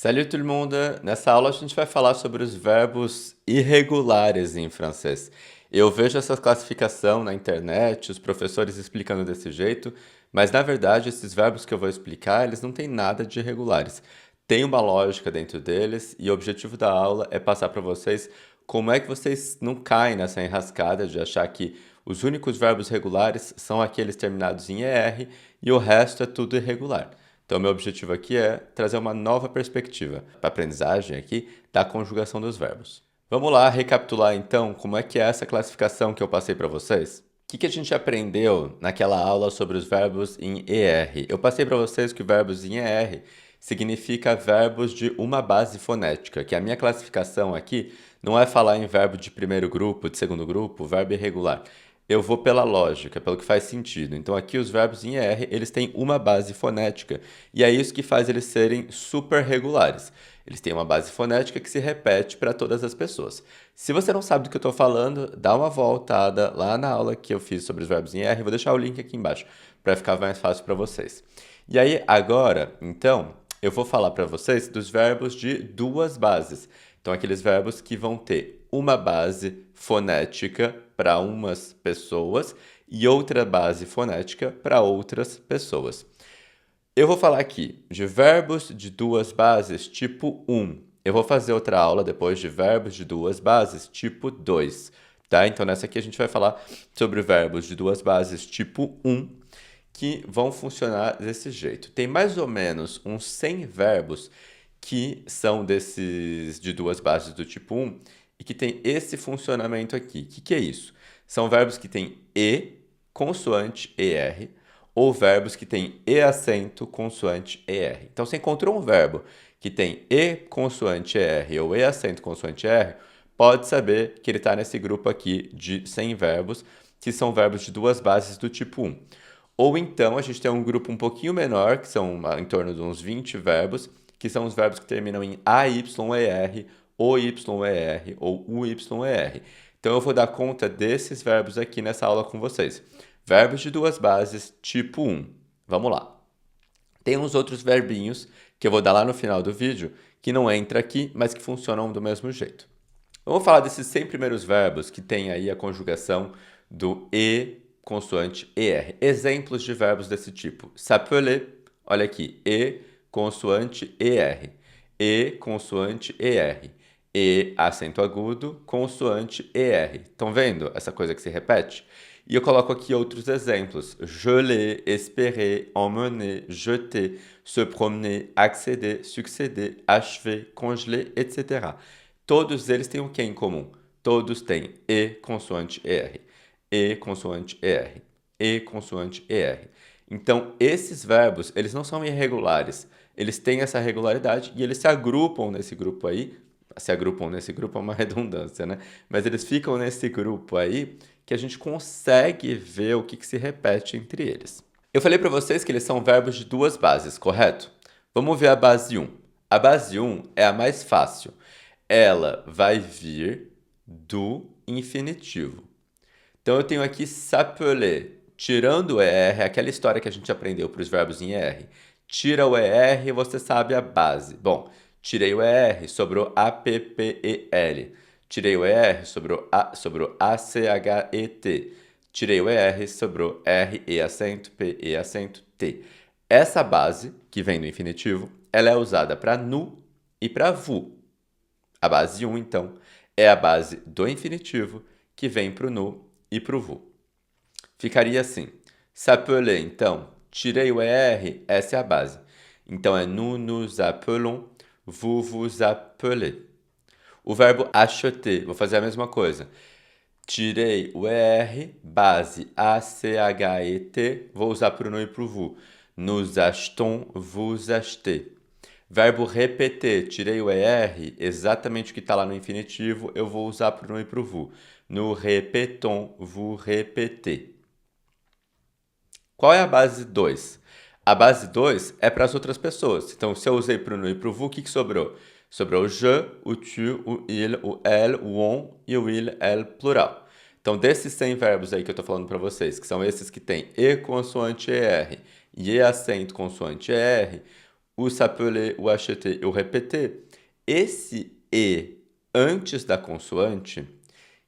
Salut tout le monde! Nessa aula a gente vai falar sobre os verbos irregulares em francês. Eu vejo essa classificação na internet, os professores explicando desse jeito, mas na verdade esses verbos que eu vou explicar, eles não têm nada de irregulares. Tem uma lógica dentro deles e o objetivo da aula é passar para vocês como é que vocês não caem nessa enrascada de achar que os únicos verbos regulares são aqueles terminados em ER e o resto é tudo irregular. Então, meu objetivo aqui é trazer uma nova perspectiva para a aprendizagem aqui da conjugação dos verbos. Vamos lá recapitular então como é que é essa classificação que eu passei para vocês? O que a gente aprendeu naquela aula sobre os verbos em ER? Eu passei para vocês que verbos em ER significa verbos de uma base fonética, que a minha classificação aqui não é falar em verbo de primeiro grupo, de segundo grupo, verbo irregular. Eu vou pela lógica, pelo que faz sentido. Então aqui os verbos em ER, eles têm uma base fonética, e é isso que faz eles serem super regulares. Eles têm uma base fonética que se repete para todas as pessoas. Se você não sabe do que eu estou falando, dá uma voltada lá na aula que eu fiz sobre os verbos em ER, vou deixar o link aqui embaixo para ficar mais fácil para vocês. E aí agora, então, eu vou falar para vocês dos verbos de duas bases. Então aqueles verbos que vão ter uma base fonética para umas pessoas e outra base fonética para outras pessoas. Eu vou falar aqui de verbos de duas bases tipo 1. Eu vou fazer outra aula depois de verbos de duas bases tipo 2. Tá? Então nessa aqui a gente vai falar sobre verbos de duas bases tipo 1 que vão funcionar desse jeito. Tem mais ou menos uns 100 verbos que são desses de duas bases do tipo 1 e que tem esse funcionamento aqui. O que é isso? São verbos que têm E, consoante ER, ou verbos que têm E acento, consoante ER. Então, você encontrou um verbo que tem E, consoante ER ou E acento, consoante ER, pode saber que ele está nesse grupo aqui de 100 verbos, que são verbos de duas bases do tipo 1. Ou então, a gente tem um grupo um pouquinho menor, que são em torno de uns 20 verbos, que são os verbos que terminam em AYER, OYER ou UYER. Então, eu vou dar conta desses verbos aqui nessa aula com vocês. Verbos de duas bases, tipo 1. Vamos lá. Tem uns outros verbinhos que eu vou dar lá no final do vídeo, que não entra aqui, mas que funcionam do mesmo jeito. Vamos falar desses 100 primeiros verbos que tem aí a conjugação do E, consoante ER. Exemplos de verbos desse tipo. S'appeler, olha aqui, E, consoante ER. E, consoante ER. E, acento agudo, consoante ER. Estão vendo essa coisa que se repete? E eu coloco aqui outros exemplos. Geler, espérer, emmener, jeter, se promener, accéder, succéder, achever, congeler, etc. Todos eles têm o que em comum? Todos têm E, consoante ER. E, consoante ER. E, consoante ER. Então, esses verbos, eles não são irregulares. Eles têm essa regularidade e eles se agrupam nesse grupo aí. Se agrupam nesse grupo é uma redundância, né? Mas eles ficam nesse grupo aí que a gente consegue ver o que se repete entre eles. Eu falei para vocês que eles são verbos de duas bases, correto? Vamos ver a base 1. A base 1 é a mais fácil. Ela vai vir do infinitivo. Então, eu tenho aqui s'appeler. Tirando o ER, aquela história que a gente aprendeu para os verbos em ER. Tira o ER e você sabe a base. Bom, tirei o ER, sobrou APPEL. Tirei o ER, sobrou ACHET. Tirei o ER, sobrou R, E acento, P, E acento, T. Essa base, que vem do infinitivo, ela é usada para nu e para vu. A base 1, então, é a base do infinitivo que vem para o nu e para o vu. Ficaria assim. S'appeler, então, tirei o ER, essa é a base. Então, é nous nous appelons, vous vous appelez. O verbo acheter, vou fazer a mesma coisa. Tirei o ER, base ACHET, vou usar para o nu e para o vu. Nous achetons, vous achetez. Verbo repetir, tirei o ER, exatamente o que está lá no infinitivo, eu vou usar para o nu e para o vu. Nous répétons, vous répétez. Qual é a base 2? A base 2 é para as outras pessoas. Então, se eu usei para o nu e para o vu, o que sobrou? Sobrou o je, o tu, o il, o elle, o on e o il, elle, plural. Então, desses 100 verbos aí que eu estou falando para vocês, que são esses que têm E consoante ER e E acento consoante ER, o s'appeler, o acheter e o répéter, esse E antes da consoante,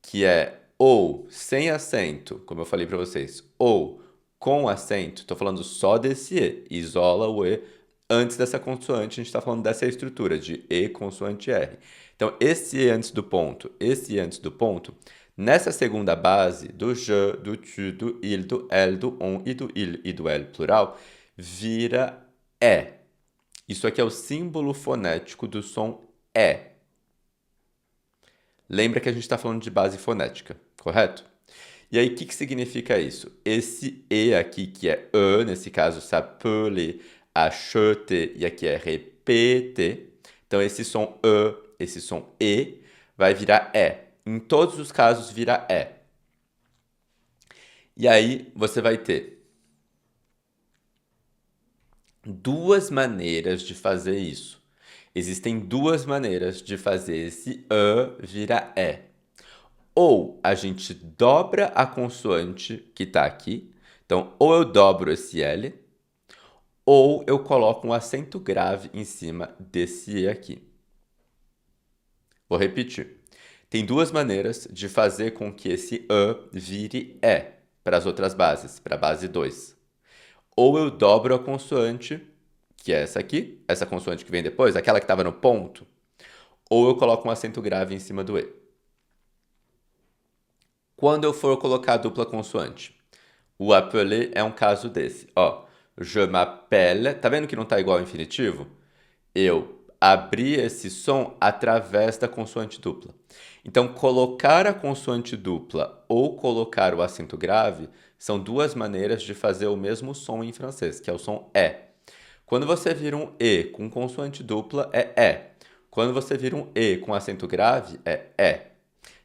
que é ou sem acento, como eu falei para vocês, ou com acento, estou falando só desse E, isola o E antes dessa consoante, a gente está falando dessa estrutura de E consoante R. Então, esse E antes do ponto, esse E antes do ponto, nessa segunda base do je, do tu, do il, do elle, do on e do il e do elle plural, vira E. Isso aqui é o símbolo fonético do som E. Lembra que a gente está falando de base fonética, correto? E aí, o que significa isso? Esse E aqui, que é E, nesse caso, s'appeler, acheter, e aqui é répéter. Então, esse som E, esse som E, vai virar E. Em todos os casos, vira E. E aí, você vai ter duas maneiras de fazer isso. Existem duas maneiras de fazer esse E virar E. Ou a gente dobra a consoante que está aqui. Então, ou eu dobro esse L, ou eu coloco um acento grave em cima desse E aqui. Vou repetir. Tem duas maneiras de fazer com que esse E vire E para as outras bases, para a base 2. Ou eu dobro a consoante, que é essa aqui, essa consoante que vem depois, aquela que estava no ponto, ou eu coloco um acento grave em cima do E. Quando eu for colocar a dupla consoante, o appeler é um caso desse. Ó, je m'appelle, tá vendo que não tá igual ao infinitivo? Eu abri esse som através da consoante dupla. Então, colocar a consoante dupla ou colocar o acento grave são duas maneiras de fazer o mesmo som em francês, que é o som E. Quando você vira um E com consoante dupla, é E. Quando você vira um E com acento grave, é E.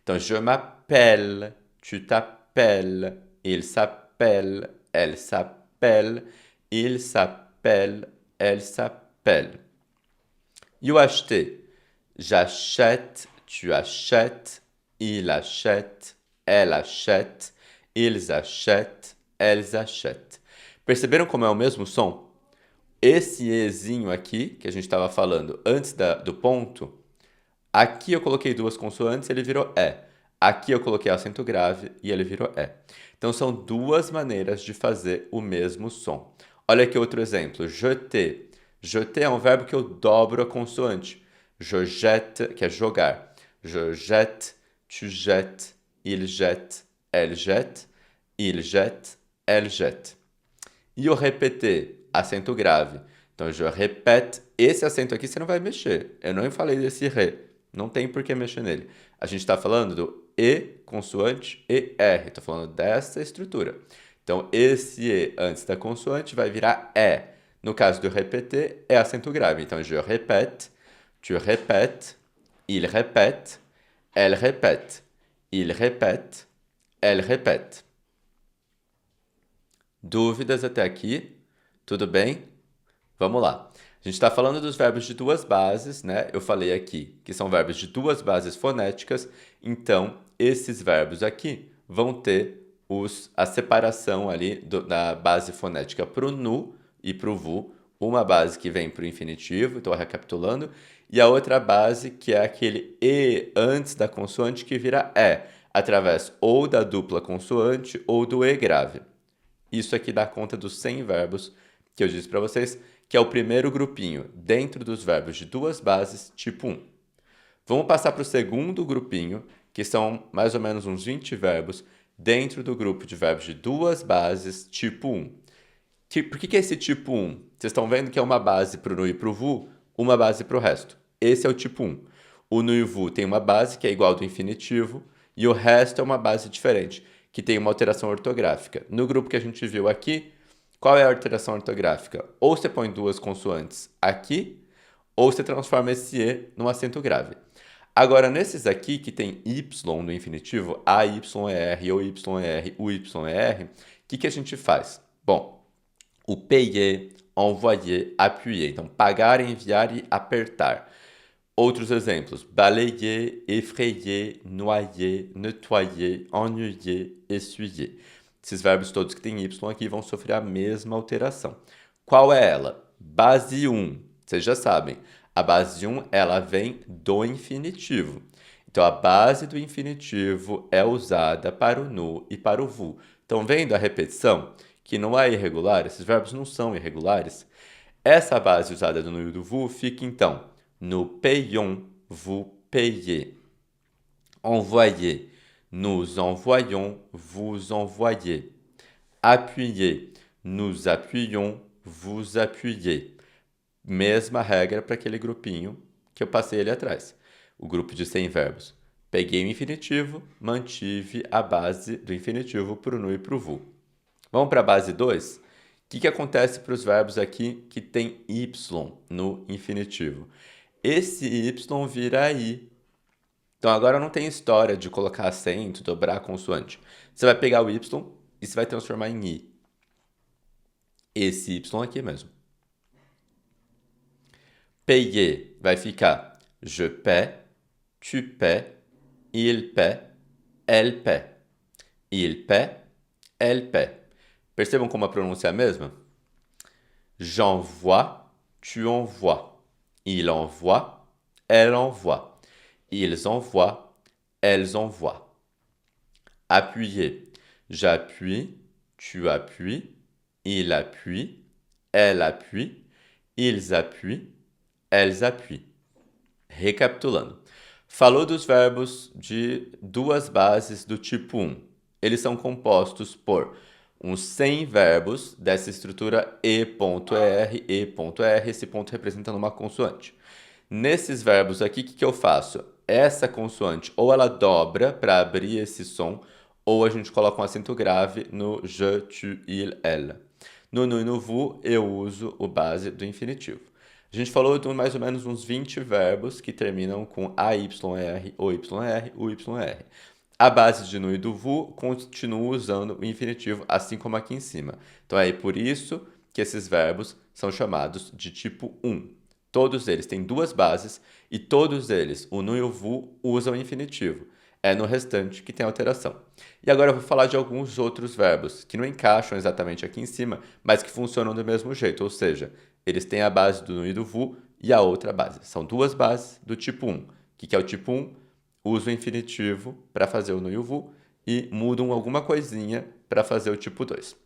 Então, je m'appelle, tu t'appelles, il s'appelle, elle s'appelle, il s'appelle, elle s'appelle. E o acheter? J'achète, tu achètes, il achète, elle achète, ils achètent, elles achètent. Perceberam como é o mesmo som? Esse Ezinho aqui, que a gente estava falando antes do ponto, aqui eu coloquei duas consoantes, ele virou E. Aqui eu coloquei acento grave e ele virou E. Então são duas maneiras de fazer o mesmo som. Olha aqui outro exemplo. Jeter. Jeter é um verbo que eu dobro a consoante. Je jette, que é jogar. Je jette, tu jettes, il jette, elle jette, il jette, elle jette. E o répéter, acento grave. Então, je répète. Esse acento aqui você não vai mexer. Eu não falei desse ré. Não tem por que mexer nele. A gente está falando do E, consoante, e R. Estou falando dessa estrutura. Então, esse E antes da consoante vai virar E. No caso do répéter, é acento grave. Então, je répète, tu répètes, il répète, elle répète, il répète, elle répète. Dúvidas até aqui? Tudo bem? Vamos lá. A gente está falando dos verbos de duas bases, né? Eu falei aqui que são verbos de duas bases fonéticas, então esses verbos aqui vão ter a separação ali da base fonética para o nu e para o vu, uma base que vem para o infinitivo, estou recapitulando, e a outra base que é aquele E antes da consoante que vira E, através ou da dupla consoante ou do E grave. Isso aqui dá conta dos 100 verbos que eu disse para vocês, que é o primeiro grupinho dentro dos verbos de duas bases, tipo 1. Vamos passar para o segundo grupinho, que são mais ou menos uns 20 verbos dentro do grupo de verbos de duas bases, tipo 1. Por que é esse tipo 1? Vocês estão vendo que é uma base para o nu e para o vu, uma base para o resto. Esse é o tipo 1. O nu e o vu tem uma base que é igual ao do infinitivo, e o resto é uma base diferente, que tem uma alteração ortográfica. No grupo que a gente viu aqui, qual é a alteração ortográfica? Ou você põe duas consoantes aqui, ou você transforma esse E num acento grave. Agora, nesses aqui que tem Y no infinitivo, A, Y, E, R, ou Y, E, R, U, Y, E, R, o que a gente faz? Bom, o payer, envoyer, appuyer. Então, pagar, enviar e apertar. Outros exemplos: balayer, effrayer, noyer, nettoyer, ennuyer, essuyer. Esses verbos todos que têm Y aqui vão sofrer a mesma alteração. Qual é ela? Base 1, Vocês já sabem, a base de um, ela vem do infinitivo. Então, a base do infinitivo é usada para o nu e para o vu. Estão vendo a repetição? Que não é irregular, esses verbos não são irregulares. Essa base usada do nu e do vu fica, então, nous payons, vous payez. Envoyer, nous envoyons, vous envoyez. Appuyer, nous appuyons, vous appuyez. Mesma regra para aquele grupinho que eu passei ali atrás. O grupo de 100 verbos. Peguei o infinitivo, mantive a base do infinitivo para o nu e para o vu. Vamos para a base 2? O que acontece para os verbos aqui que tem y no infinitivo? Esse y vira i. Então agora não tem história de colocar acento, dobrar a consoante. Você vai pegar o y e você vai transformar em i. Esse y aqui mesmo. Payer vai ficar je paie, tu paies, il paie, elle paie. Il paie, elle paie. Percebam como a pronúncia é a mesma? J'envoie, tu envoies. Il envoie, elle envoie. Ils envoient, elles envoient. Appuyer. J'appuie, tu appuies, il appuie, elle appuie, ils appuient, elles appuient. Recapitulando. Falou dos verbos de duas bases do tipo 1. Eles são compostos por uns 100 verbos dessa estrutura E.R, E.R, esse ponto representando uma consoante. Nesses verbos aqui, o que eu faço? Essa consoante ou ela dobra para abrir esse som, ou a gente coloca um acento grave no je, tu, il, elle. No nu e no vu, eu uso o base do infinitivo. A gente falou de mais ou menos uns 20 verbos que terminam com AYR, OYR, UYR. A base de nu e do vu continua usando o infinitivo, assim como aqui em cima. Então é por isso que esses verbos são chamados de tipo 1. Todos eles têm duas bases e todos eles, o nu e o vu, usam o infinitivo. É no restante que tem alteração. E agora eu vou falar de alguns outros verbos que não encaixam exatamente aqui em cima, mas que funcionam do mesmo jeito, ou seja, eles têm a base do nu e do vu e a outra base. São duas bases do tipo 1. O que é o tipo 1? Usa o infinitivo para fazer o nu e o vu e mudam alguma coisinha para fazer o tipo 2.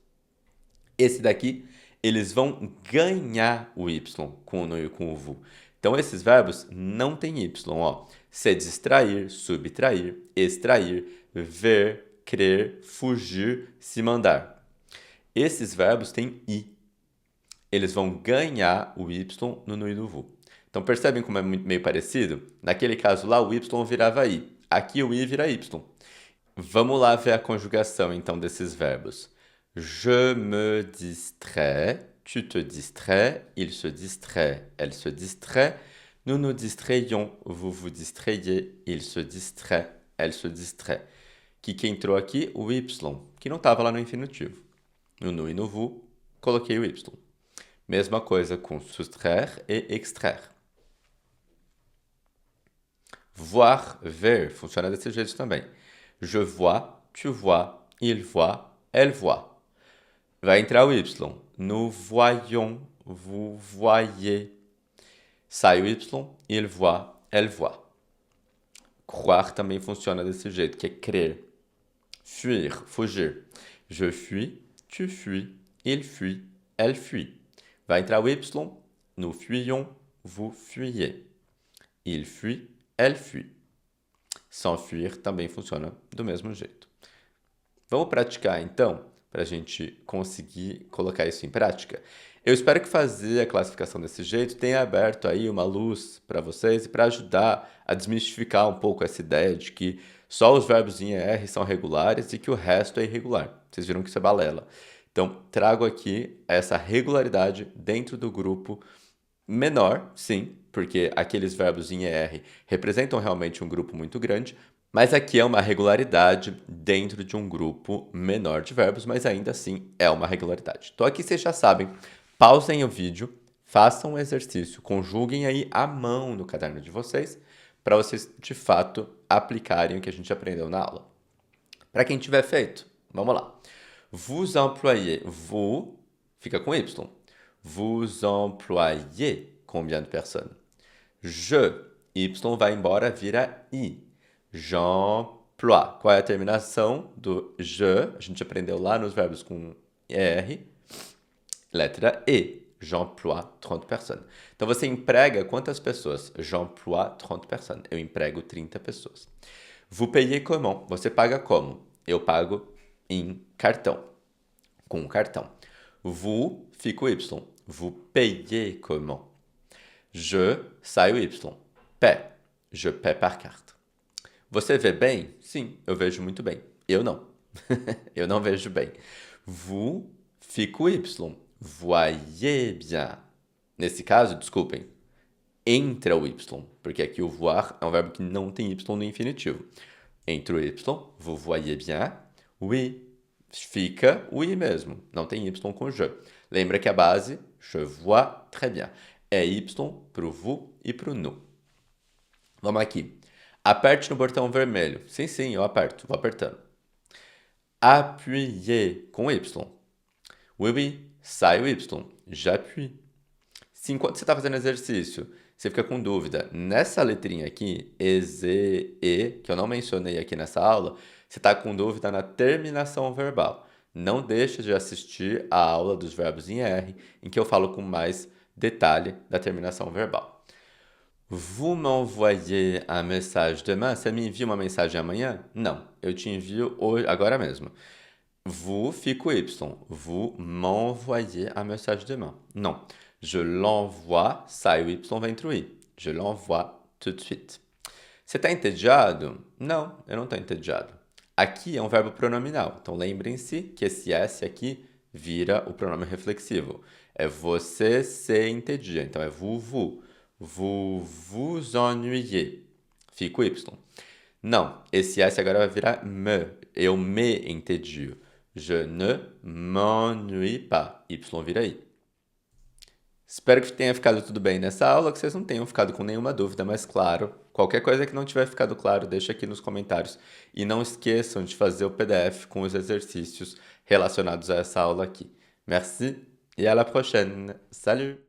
Esse daqui, eles vão ganhar o y com o nu e com o vu. Então, esses verbos não têm y, ó. Se distrair, subtrair, extrair, ver, crer, fugir, se mandar. Esses verbos têm i. Eles vão ganhar o y no nu e no vu. Então, percebem como é meio parecido? Naquele caso lá, o y virava i. Aqui, o i vira y. Vamos lá ver a conjugação, então, desses verbos. Je me distrais, tu te distrais, il se distrait, elle se distrait, nous nous distrayons, vous vous distrayez, il se distrait, elle se distrait. Que entrou aqui? O y, que não estava lá no infinitivo. No nu e no vu, coloquei o y. Mesma coisa com soustraire e extraire. Voir, ver, funciona desse jeito também. Je vois, tu vois, il voit, elle voit. Vai entrar o y. Nous voyons, vous voyez. Sai o y, il voit, elle voit. Croire também funciona desse jeito, que é crer. Fuir, fugir. Je fuis, tu fuis, il fuit, elle fuit. Vai entrar o y. Nous fuyons, vous fuyez. Il fuit, elle fuit. S'enfuir também funciona do mesmo jeito. Vamos praticar, então, para a gente conseguir colocar isso em prática? Eu espero que fazer a classificação desse jeito tenha aberto aí uma luz para vocês e para ajudar a desmistificar um pouco essa ideia de que só os verbos em ER são regulares e que o resto é irregular. Vocês viram que isso é balela. Então, trago aqui essa regularidade dentro do grupo menor, sim, porque aqueles verbos em ER representam realmente um grupo muito grande, mas aqui é uma regularidade dentro de um grupo menor de verbos, mas ainda assim é uma regularidade. Então aqui vocês já sabem, pausem o vídeo, façam um exercício, conjuguem aí à mão no caderno de vocês, para vocês de fato aplicarem o que a gente aprendeu na aula. Para quem tiver feito, vamos lá. Vous employez, vous fica com Y. Vous employez, combien de personnes? Je, Y vai embora, vira I. J'emploie. Qual é a terminação do je? A gente aprendeu lá nos verbos com R. Letra E. J'emploie 30 personnes. Então você emprega quantas pessoas? J'emploie 30 personnes. Eu emprego 30 pessoas. Vous payez comment? Você paga como? Eu pago em cartão. Com cartão. Vous, fica o Y. Vous payez comment? Je, sai o Y. Paie. Je paie par carte. Você vê bem? Sim, eu vejo muito bem. Eu não. Eu não vejo bem. Vous, fica o Y. Voyez bien. Nesse caso, desculpem, entra o Y, porque aqui o voir é um verbo que não tem Y no infinitivo. Entra o Y, vous voyez bien. Oui, fica o I mesmo, não tem Y com je. Lembra que a base, je vois très bien, é Y pro vous e pro nous. Vamos aqui. Aperte no botão vermelho. Sim, eu aperto, vou apertando. Appuyez com Y. Oui, sai o Y. J'appuie. Se enquanto você está fazendo exercício, você fica com dúvida, nessa letrinha aqui, E, Z, E, que eu não mencionei aqui nessa aula, você está com dúvida na terminação verbal. Não deixe de assistir a aula dos verbos em R, em que eu falo com mais detalhe da terminação verbal. Vous m'envoyez un message demain? Você me envia uma mensagem amanhã? Não, eu te envio hoje, agora mesmo. Vous, fica o Y. Vous m'envoyez un message demain? Non. Je l'envoie, sai o Y, vem entre o I. Je l'envoie tout de suite. Você está entediado? Não, eu não estou entediado. Aqui é um verbo pronominal, então lembrem-se que esse S aqui vira o pronome reflexivo. É você se entedia, então é vous. Vous vous ennuyez. Fica o Y. Não, esse S agora vai virar me. Eu me entedio. Je ne m'ennuie pas. Y vira I. Espero que tenha ficado tudo bem nessa aula, que vocês não tenham ficado com nenhuma dúvida, mas claro, qualquer coisa que não tiver ficado claro, deixa aqui nos comentários. E não esqueçam de fazer o PDF com os exercícios relacionados a essa aula aqui. Merci et à la prochaine. Salut!